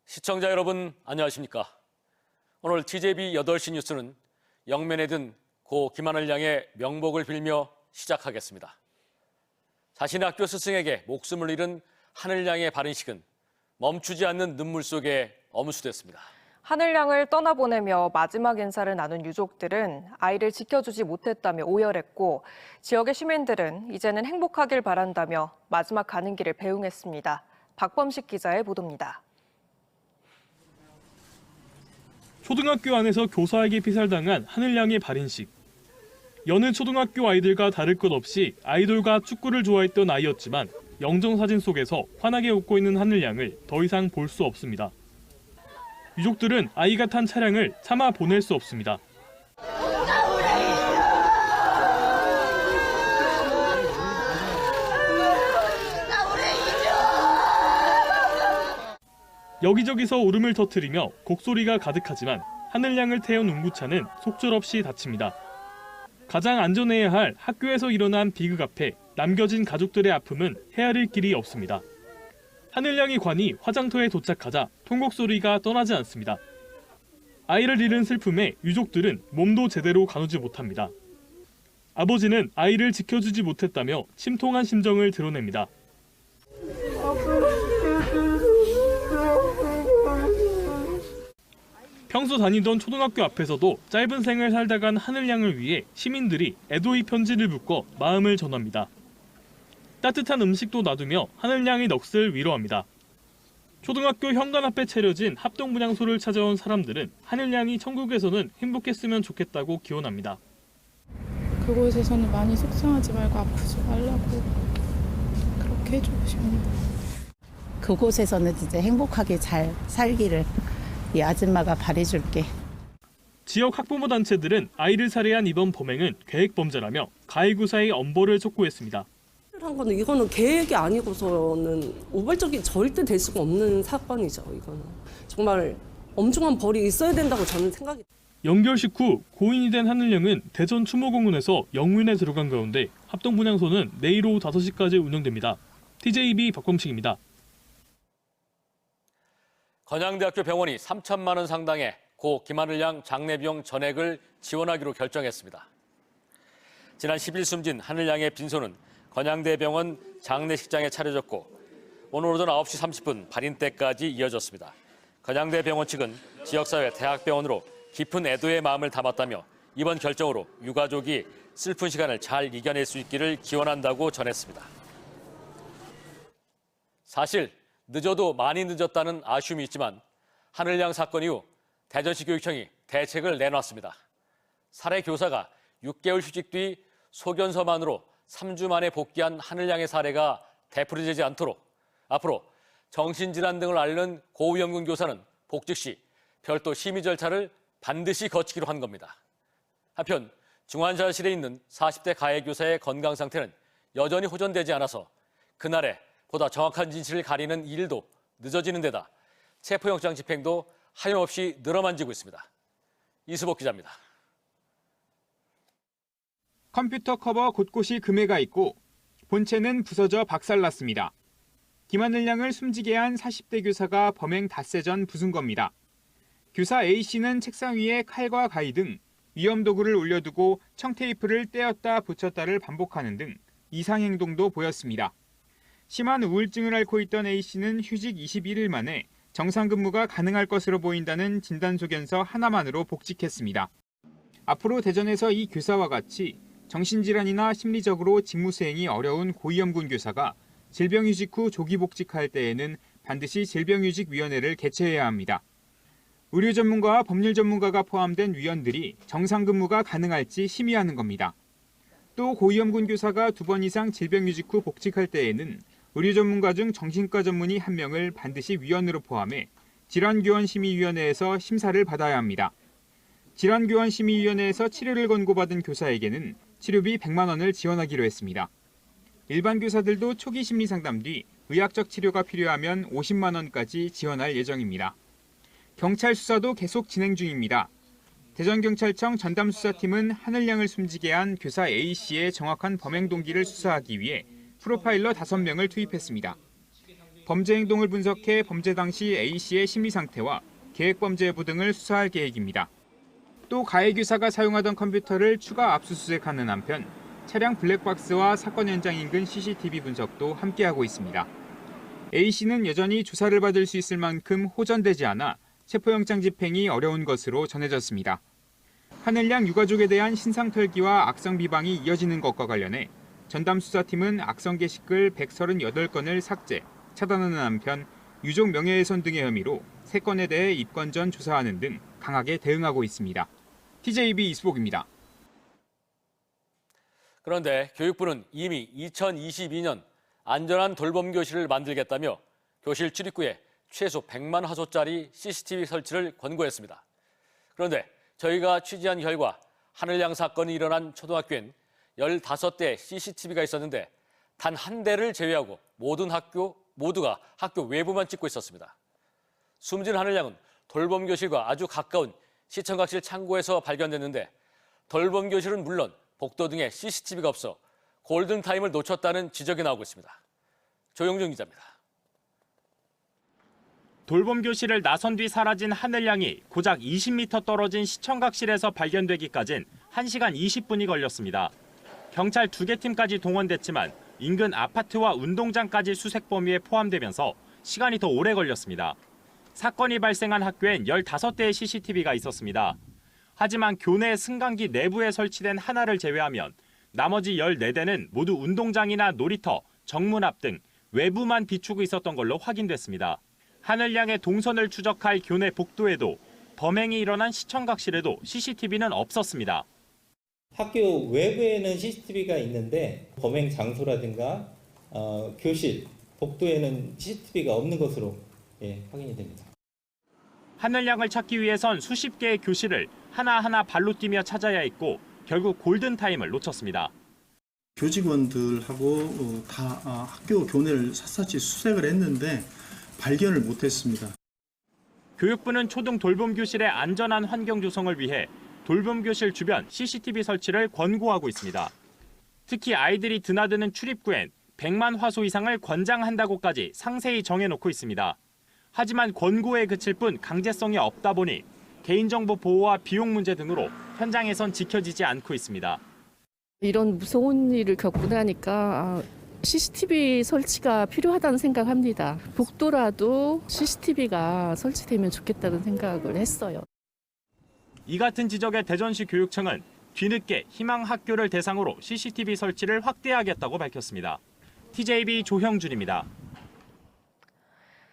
시청자 여러분 안녕하십니까? 오늘 TJB 8시 뉴스는 영면에 든 고 김하늘 양의 명복을 빌며 시작하겠습니다. 자신의 학교 스승에게 목숨을 잃은 하늘 양의 발인식은 멈추지 않는 눈물 속에 엄수됐습니다. 하늘 양을 떠나보내며 마지막 인사를 나눈 유족들은 아이를 지켜주지 못했다며 오열했고 지역의 시민들은 이제는 행복하길 바란다며 마지막 가는 길을 배웅했습니다. 박범식 기자의 보도입니다. 초등학교 안에서 교사에게 피살당한 하늘 양의 발인식. 여느 초등학교 아이들과 다를 것 없이 아이돌과 축구를 좋아했던 아이였지만 영정사진 속에서 환하게 웃고 있는 하늘 양을 더 이상 볼 수 없습니다. 유족들은 아이가 탄 차량을 차마 보낼 수 없습니다. 여기저기서 울음을 터뜨리며 곡소리가 가득하지만 하늘 양을 태운 운구차는 속절없이 닫힙니다. 가장 안전해야 할 학교에서 일어난 비극 앞에 남겨진 가족들의 아픔은 헤아릴 길이 없습니다. 하늘 양의 관이 화장터에 도착하자 통곡 소리가 떠나지 않습니다. 아이를 잃은 슬픔에 유족들은 몸도 제대로 가누지 못합니다. 아버지는 아이를 지켜주지 못했다며 침통한 심정을 드러냅니다. 평소 다니던 초등학교 앞에서도 짧은 생을 살다 간 하늘 양을 위해 시민들이 애도의 편지를 묶어 마음을 전합니다. 따뜻한 음식도 놔두며 하늘 양의 넋을 위로합니다. 초등학교 현관 앞에 차려진 합동분향소를 찾아온 사람들은 하늘 양이 천국에서는 행복했으면 좋겠다고 기원합니다. 그곳에서는 많이 속상하지 말고 아프지 말라고 그렇게 해주고 싶습니다. 그곳에서는 이제 행복하게 잘 살기를 이 아줌마가 바래줄게. 지역 학부모 단체들은 아이를 살해한 이번 범행은 계획범죄라며 가해구사의 엄벌을 촉구했습니다. 한 거는 이거는 계획이 아니고서는 우발적인 절대 될 수가 없는 사건이죠. 이거는 정말 엄중한 벌이 있어야 된다고 저는 생각이. 영결식 후 고인이 된 하늘 양은 대전 추모공원에서 영문에 들어간 가운데 합동분향소는 내일 오후 5시까지 운영됩니다. TJB 박범식입니다. 건양대학교 병원이 3천만 원 상당의 고 김하늘 양 장례 비용 전액을 지원하기로 결정했습니다. 지난 10일 숨진 하늘 양의 빈소는 건양대병원 장례식장에 차려졌고 오늘 오전 9시 30분 발인 때까지 이어졌습니다. 건양대병원 측은 지역사회 대학병원으로 깊은 애도의 마음을 담았다며 이번 결정으로 유가족이 슬픈 시간을 잘 이겨낼 수 있기를 기원한다고 전했습니다. 사실 늦어도 많이 늦었다는 아쉬움이 있지만 하늘 양 사건 이후 대전시 교육청이 대책을 내놨습니다. 살해 교사가 6개월 휴직 뒤 소견서만으로 3주 만에 복귀한 하늘 양의 사례가 되풀이되지 않도록 앞으로 정신질환 등을 앓는 고위험군 교사는 복직 시 별도 심의 절차를 반드시 거치기로 한 겁니다. 한편 중환자실에 있는 40대 가해 교사의 건강 상태는 여전히 호전되지 않아서 그날에 보다 정확한 진실을 가리는 일도 늦어지는 데다 체포영장 집행도 하염없이 늘어만지고 있습니다. 이수복 기자입니다. 컴퓨터 커버 곳곳이 금해가 있고 본체는 부서져 박살났습니다. 김하늘 양을 숨지게 한 40대 교사가 범행 닷새 전 부순 겁니다. 교사 A씨는 책상 위에 칼과 가위 등 위험 도구를 올려두고 청테이프를 떼었다 붙였다를 반복하는 등 이상 행동도 보였습니다. 심한 우울증을 앓고 있던 A씨는 휴직 21일 만에 정상 근무가 가능할 것으로 보인다는 진단소견서 하나만으로 복직했습니다. 앞으로 대전에서 이 교사와 같이 정신질환이나 심리적으로 직무 수행이 어려운 고위험군 교사가 질병휴직 후 조기 복직할 때에는 반드시 질병휴직위원회를 개최해야 합니다. 의료 전문가와 법률 전문가가 포함된 위원들이 정상 근무가 가능할지 심의하는 겁니다. 또 고위험군 교사가 2번 이상 질병휴직 후 복직할 때에는 의료 전문가 중 정신과 전문의 1명을 반드시 위원으로 포함해 질환교원심의위원회에서 심사를 받아야 합니다. 질환교원심의위원회에서 치료를 권고받은 교사에게는 치료비 100만 원을 지원하기로 했습니다. 일반 교사들도 초기 심리 상담 뒤 의학적 치료가 필요하면 50만 원까지 지원할 예정입니다. 경찰 수사도 계속 진행 중입니다. 대전경찰청 전담수사팀은 하늘 양을 숨지게 한 교사 A씨의 정확한 범행 동기를 수사하기 위해 프로파일러 5명을 투입했습니다. 범죄 행동을 분석해 범죄 당시 A씨의 심리 상태와 계획범죄 여부 등을 수사할 계획입니다. 또 가해교사가 사용하던 컴퓨터를 추가 압수수색하는 한편 차량 블랙박스와 사건 현장 인근 CCTV 분석도 함께하고 있습니다. A씨는 여전히 조사를 받을 수 있을 만큼 호전되지 않아 체포영장 집행이 어려운 것으로 전해졌습니다. 하늘양 유가족에 대한 신상 털기와 악성 비방이 이어지는 것과 관련해 전담 수사팀은 악성 게시글 138건을 삭제, 차단하는 한편 유족 명예훼손 등의 혐의로 3건에 대해 입건 전 조사하는 등 강하게 대응하고 있습니다. TJB 이수복입니다. 그런데 교육부는 이미 2022년 안전한 돌봄 교실을 만들겠다며 교실 출입구에 최소 100만 화소짜리 CCTV 설치를 권고했습니다. 그런데 저희가 취재한 결과 하늘양 사건이 일어난 초등학교엔 15대 CCTV가 있었는데 단 한 대를 제외하고 모두가 학교 외부만 찍고 있었습니다. 숨진 하늘양은 돌봄 교실과 아주 가까운 시청각실 창고에서 발견됐는데 돌봄 교실은 물론 복도 등에 CCTV가 없어 골든타임을 놓쳤다는 지적이 나오고 있습니다. 조영준 기자입니다. 돌봄 교실을 나선 뒤 사라진 하늘양이 고작 20m 떨어진 시청각실에서 발견되기까진 1시간 20분이 걸렸습니다. 경찰 2개 팀까지 동원됐지만 인근 아파트와 운동장까지 수색 범위에 포함되면서 시간이 더 오래 걸렸습니다. 사건이 발생한 학교엔 15대의 CCTV가 있었습니다. 하지만 교내 승강기 내부에 설치된 하나를 제외하면 나머지 14대는 모두 운동장이나 놀이터, 정문 앞 등 외부만 비추고 있었던 걸로 확인됐습니다. 하늘양의 동선을 추적할 교내 복도에도 범행이 일어난 시청각실에도 CCTV는 없었습니다. 학교 외부에는 CCTV가 있는데 범행 장소라든가 교실, 복도에는 CCTV가 없는 것으로 확인이 됩니다. 하늘양을 찾기 위해선 수십 개의 교실을 하나하나 발로 뛰며 찾아야 했고 결국 골든타임을 놓쳤습니다. 교직원들하고 다 학교 교내를 샅샅이 수색을 했는데 발견을 못했습니다. 교육부는 초등 돌봄 교실의 안전한 환경 조성을 위해 돌봄 교실 주변 CCTV 설치를 권고하고 있습니다. 특히 아이들이 드나드는 출입구엔 100만 화소 이상을 권장한다고까지 상세히 정해놓고 있습니다. 하지만 권고에 그칠 뿐 강제성이 없다 보니 개인정보 보호와 비용 문제 등으로 현장에선 지켜지지 않고 있습니다. 이런 무서운 일을 겪고 나니까 CCTV 설치가 필요하다는 생각합니다. 복도라도 CCTV가 설치되면 좋겠다는 생각을 했어요. 이 같은 지적에 대전시 교육청은 뒤늦게 희망학교를 대상으로 CCTV 설치를 확대하겠다고 밝혔습니다. TJB 조형준입니다.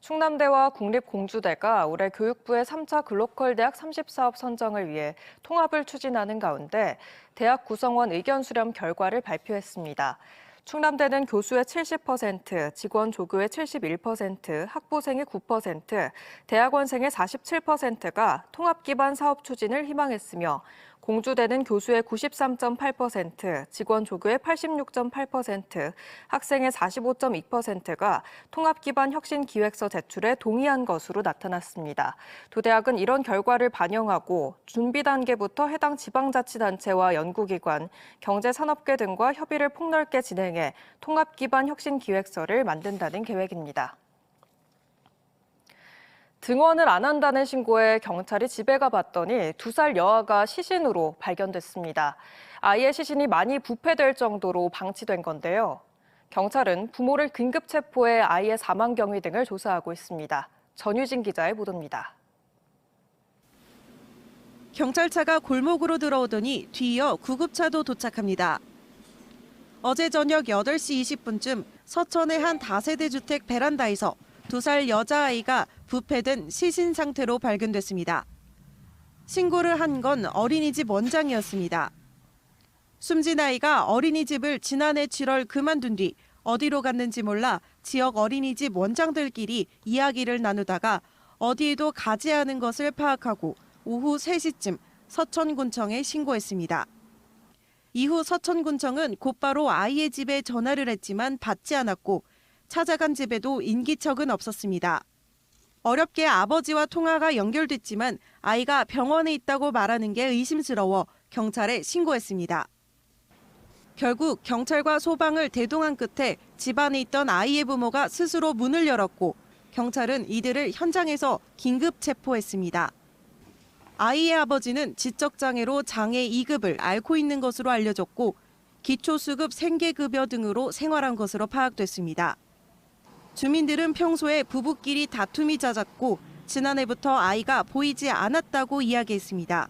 충남대와 국립공주대가 올해 교육부의 3차 글로컬 대학 30사업 선정을 위해 통합을 추진하는 가운데 대학 구성원 의견 수렴 결과를 발표했습니다. 충남대는 교수의 70%, 직원 조교의 71%, 학부생의 9%, 대학원생의 47%가 통합 기반 사업 추진을 희망했으며 공주대는 교수의 93.8%, 직원 조교의 86.8%, 학생의 45.2%가 통합 기반 혁신 기획서 제출에 동의한 것으로 나타났습니다. 두 대학은 이런 결과를 반영하고 준비 단계부터 해당 지방자치단체와 연구기관, 경제산업계 등과 협의를 폭넓게 진행해 통합 기반 혁신 기획서를 만든다는 계획입니다. 등원을 안 한다는 신고에 경찰이 집에 가봤더니 2살 여아가 시신으로 발견됐습니다. 아이의 시신이 많이 부패될 정도로 방치된 건데요. 경찰은 부모를 긴급 체포해 아이의 사망 경위 등을 조사하고 있습니다. 전유진 기자의 보도입니다. 경찰차가 골목으로 들어오더니 뒤이어 구급차도 도착합니다. 어제 저녁 8시 20분쯤 서천의 한 다세대 주택 베란다에서 2살 여자아이가 부패된 시신 상태로 발견됐습니다. 신고를 한 건 어린이집 원장이었습니다. 숨진 아이가 어린이집을 지난해 7월 그만둔 뒤 어디로 갔는지 몰라 지역 어린이집 원장들끼리 이야기를 나누다가 어디에도 가지 않은 것을 파악하고 오후 3시쯤 서천군청에 신고했습니다. 이후 서천군청은 곧바로 아이의 집에 전화를 했지만 받지 않았고 찾아간 집에도 인기척은 없었습니다. 어렵게 아버지와 통화가 연결됐지만 아이가 병원에 있다고 말하는 게 의심스러워 경찰에 신고했습니다. 결국 경찰과 소방을 대동한 끝에 집안에 있던 아이의 부모가 스스로 문을 열었고 경찰은 이들을 현장에서 긴급 체포했습니다. 아이의 아버지는 지적장애로 장애 2급을 앓고 있는 것으로 알려졌고 기초수급 생계급여 등으로 생활한 것으로 파악됐습니다. 주민들은 평소에 부부끼리 다툼이 잦았고 지난해부터 아이가 보이지 않았다고 이야기했습니다.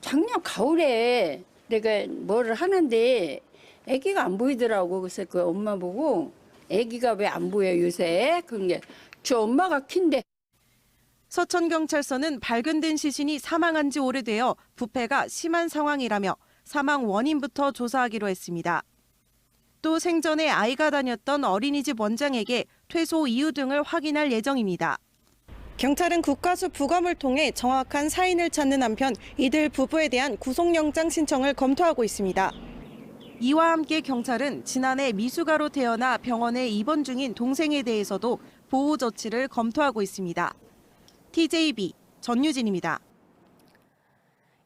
작년 가을에 내가 뭐를 하는데 아기가 안 보이더라고. 그래서 그 엄마 보고 아기가 왜 안 보여 요새? 그런 게 저 엄마가 킨데. 서천경찰서는 발견된 시신이 사망한 지 오래되어 부패가 심한 상황이라며 사망 원인부터 조사하기로 했습니다. 또 생전에 아이가 다녔던 어린이집 원장에게 퇴소 이유 등을 확인할 예정입니다. 경찰은 국가수 부검을 통해 정확한 사인을 찾는 한편 이들 부부에 대한 구속영장 신청을 검토하고 있습니다. 이와 함께 경찰은 지난해 미숙아로 태어나 병원에 입원 중인 동생에 대해서도 보호 조치를 검토하고 있습니다. TJB 전유진입니다.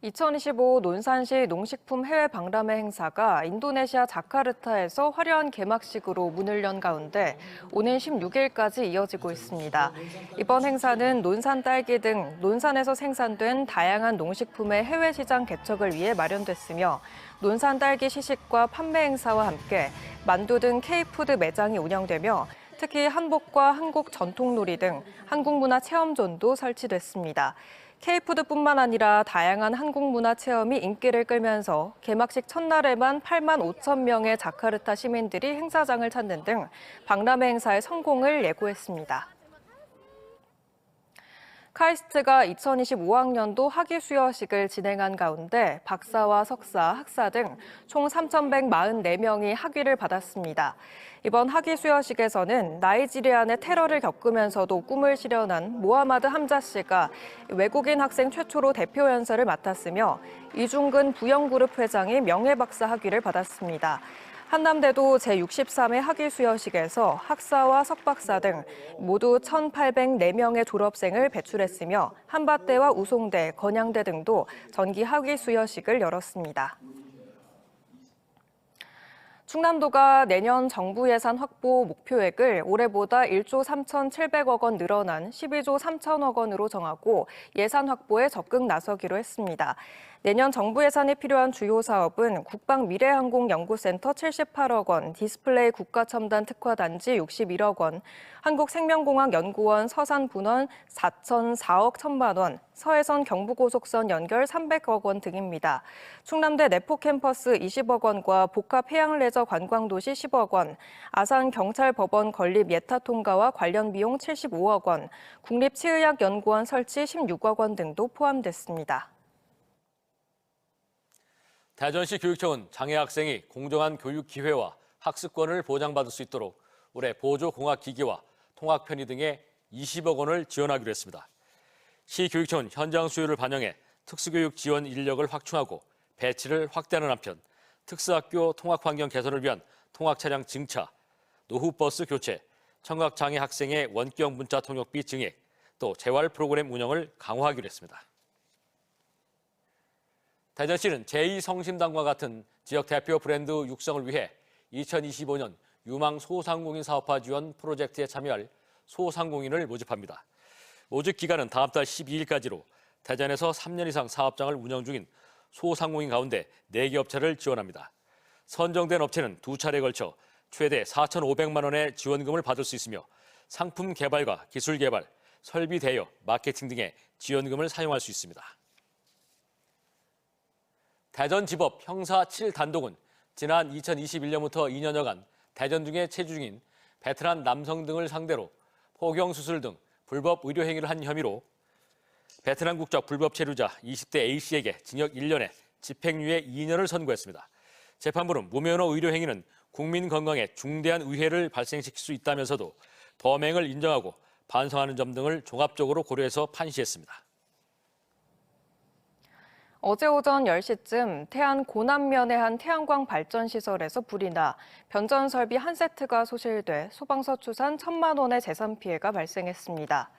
2025 논산시 농식품 해외 박람회 행사가 인도네시아 자카르타에서 화려한 개막식으로 문을 연 가운데 오는 16일까지 이어지고 있습니다. 이번 행사는 논산 딸기 등 논산에서 생산된 다양한 농식품의 해외 시장 개척을 위해 마련됐으며 논산 딸기 시식과 판매 행사와 함께 만두 등 K푸드 매장이 운영되며 특히 한복과 한국 전통놀이 등 한국문화 체험존도 설치됐습니다. K푸드뿐만 아니라 다양한 한국 문화 체험이 인기를 끌면서 개막식 첫날에만 8만 5천 명의 자카르타 시민들이 행사장을 찾는 등 박람회 행사의 성공을 예고했습니다. 카이스트가 2025학년도 학위 수여식을 진행한 가운데 박사와 석사, 학사 등 총 3,144명이 학위를 받았습니다. 이번 학위 수여식에서는 나이지리안의 테러를 겪으면서도 꿈을 실현한 모하마드 함자 씨가 외국인 학생 최초로 대표 연설을 맡았으며 이중근 부영그룹 회장이 명예박사 학위를 받았습니다. 한남대도 제63회 학위 수여식에서 학사와 석박사 등 모두 1,804명의 졸업생을 배출했으며 한밭대와 우송대, 건양대 등도 전기 학위 수여식을 열었습니다. 충남도가 내년 정부 예산 확보 목표액을 올해보다 1조 3,700억 원 늘어난 12조 3천억 원으로 정하고 예산 확보에 적극 나서기로 했습니다. 내년 정부 예산이 필요한 주요 사업은 국방미래항공연구센터 78억 원, 디스플레이 국가첨단 특화단지 61억 원, 한국생명공학연구원 서산분원 4,004억 1천만 원, 서해선 경부고속선 연결 300억 원 등입니다. 충남대 내포캠퍼스 20억 원과 복합해양레저관광도시 10억 원, 아산경찰법원 건립 예타 통과와 관련 비용 75억 원, 국립치의학연구원 설치 16억 원 등도 포함됐습니다. 대전시 교육청은 장애 학생이 공정한 교육 기회와 학습권을 보장받을 수 있도록 올해 보조공학기기와 통학편의 등에 20억 원을 지원하기로 했습니다. 시교육청은 현장 수요를 반영해 특수교육 지원 인력을 확충하고 배치를 확대하는 한편 특수학교 통학환경 개선을 위한 통학차량 증차, 노후버스 교체, 청각장애 학생의 원격 문자 통역비 증액, 또 재활 프로그램 운영을 강화하기로 했습니다. 대전시는 제2성심당과 같은 지역 대표 브랜드 육성을 위해 2025년 유망 소상공인 사업화 지원 프로젝트에 참여할 소상공인을 모집합니다. 모집 기간은 다음 달 12일까지로 대전에서 3년 이상 사업장을 운영 중인 소상공인 가운데 4개 업체를 지원합니다. 선정된 업체는 2차례에 걸쳐 최대 4,500만 원의 지원금을 받을 수 있으며 상품 개발과 기술 개발, 설비 대여, 마케팅 등의 지원금을 사용할 수 있습니다. 대전지법 형사 7단독은 지난 2021년부터 2년여간 대전 등에 체류 중인 베테랑 남성 등을 상대로 포경수술 등 불법 의료 행위를 한 혐의로 베트남 국적 불법 체류자 20대 A씨에게 징역 1년에 집행유예 2년을 선고했습니다. 재판부는 무면허 의료 행위는 국민 건강에 중대한 위해를 발생시킬 수 있다면서도 범행을 인정하고 반성하는 점 등을 종합적으로 고려해서 판시했습니다. 어제 오전 10시쯤 태안 고남면의 한 태양광 발전시설에서 불이 나 변전 설비 한 세트가 소실돼 소방서 추산 1,000만 원의 재산 피해가 발생했습니다.